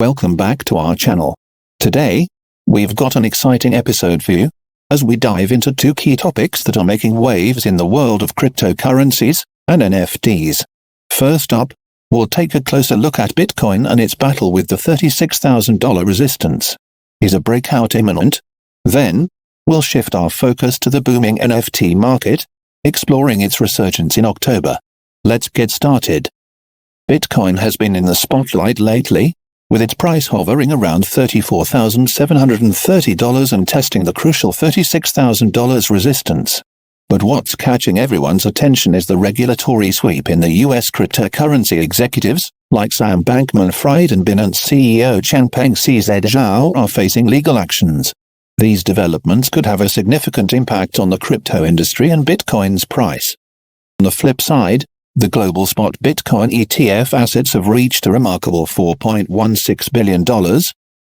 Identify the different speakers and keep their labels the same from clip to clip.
Speaker 1: Welcome back to our channel. Today, we've got an exciting episode for you, as we dive into two key topics that are making waves in the world of cryptocurrencies and NFTs. First up, we'll take a closer look at Bitcoin and its battle with the $36,000 resistance. Is a breakout imminent? Then, we'll shift our focus to the booming NFT market, exploring its resurgence in October. Let's get started. Bitcoin has been in the spotlight lately, with its price hovering around $34,730 and testing the crucial $36,000 resistance. But what's catching everyone's attention is the regulatory sweep in the US cryptocurrency executives, like Sam Bankman-Fried and Binance CEO Changpeng CZ Zhao, are facing legal actions. These developments could have a significant impact on the crypto industry and Bitcoin's price. On the flip side, the global spot Bitcoin ETF assets have reached a remarkable $4.16 billion,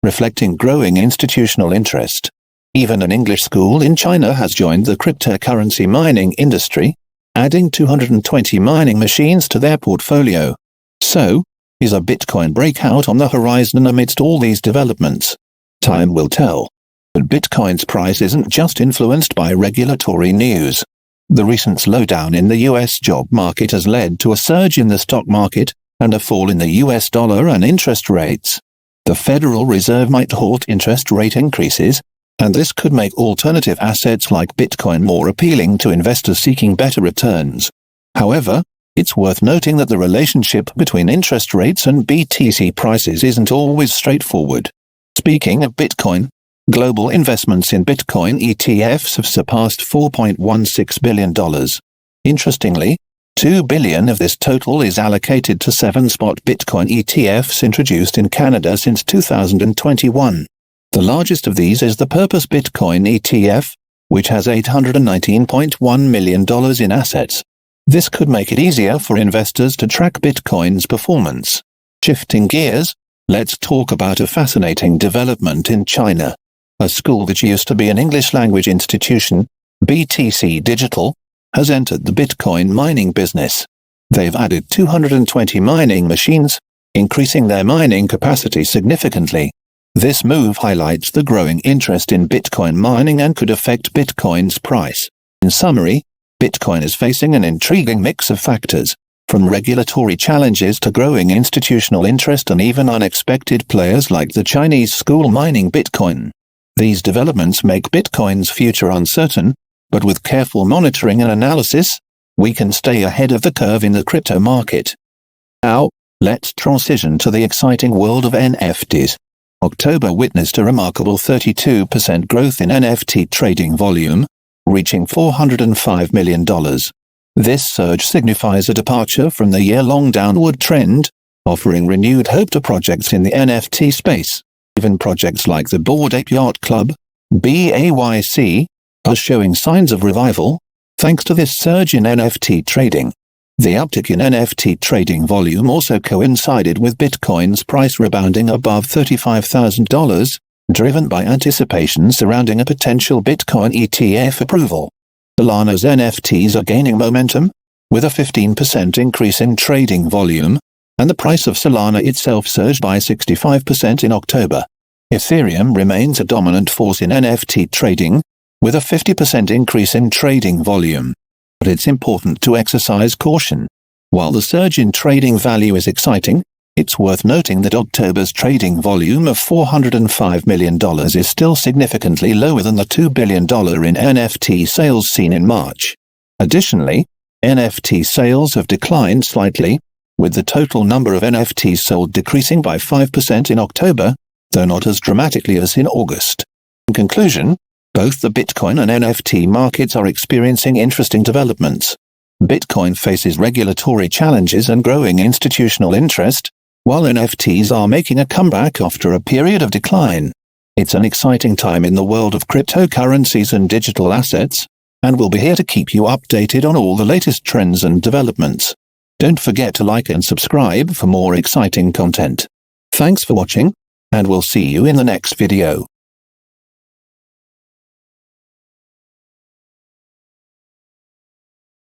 Speaker 1: reflecting growing institutional interest. Even an English school in China has joined the cryptocurrency mining industry, adding 220 mining machines to their portfolio. So, is a Bitcoin breakout on the horizon amidst all these developments? Time will tell. But Bitcoin's price isn't just influenced by regulatory news. The recent slowdown in the US job market has led to a surge in the stock market and a fall in the US dollar and interest rates. The Federal Reserve might halt interest rate increases, and this could make alternative assets like Bitcoin more appealing to investors seeking better returns. However, it's worth noting that the relationship between interest rates and BTC prices isn't always straightforward. Speaking of Bitcoin, global investments in Bitcoin ETFs have surpassed $4.16 billion. Interestingly, $2 billion of this total is allocated to 7 spot Bitcoin ETFs introduced in Canada since 2021. The largest of these is the Purpose Bitcoin ETF, which has $819.1 million in assets. This could make it easier for investors to track Bitcoin's performance. Shifting gears, let's talk about a fascinating development in China. A school that used to be an English-language institution, BTC Digital, has entered the Bitcoin mining business. They've added 220 mining machines, increasing their mining capacity significantly. This move highlights the growing interest in Bitcoin mining and could affect Bitcoin's price. In summary, Bitcoin is facing an intriguing mix of factors, from regulatory challenges to growing institutional interest and even unexpected players like the Chinese school mining Bitcoin. These developments make Bitcoin's future uncertain, but with careful monitoring and analysis, we can stay ahead of the curve in the crypto market. Now, let's transition to the exciting world of NFTs. October witnessed a remarkable 32% growth in NFT trading volume, reaching $405 million. This surge signifies a departure from the year-long downward trend, offering renewed hope to projects in the NFT space. Even projects like the Bored Ape Yacht Club, BAYC, are showing signs of revival, thanks to this surge in NFT trading. The uptick in NFT trading volume also coincided with Bitcoin's price rebounding above $35,000, driven by anticipation surrounding a potential Bitcoin ETF approval. Solana's NFTs are gaining momentum, with a 15% increase in trading volume, and the price of Solana itself surged by 65% in October. Ethereum remains a dominant force in NFT trading, with a 50% increase in trading volume. But it's important to exercise caution. While the surge in trading value is exciting, it's worth noting that October's trading volume of $405 million is still significantly lower than the $2 billion in NFT sales seen in March. Additionally, NFT sales have declined slightly, with the total number of NFTs sold decreasing by 5% in October, though not as dramatically as in August. In conclusion, both the Bitcoin and NFT markets are experiencing interesting developments. Bitcoin faces regulatory challenges and growing institutional interest, while NFTs are making a comeback after a period of decline. It's an exciting time in the world of cryptocurrencies and digital assets, and we'll be here to keep you updated on all the latest trends and developments. Don't forget to like and subscribe for more exciting content. Thanks for watching, and we'll see you in the next video.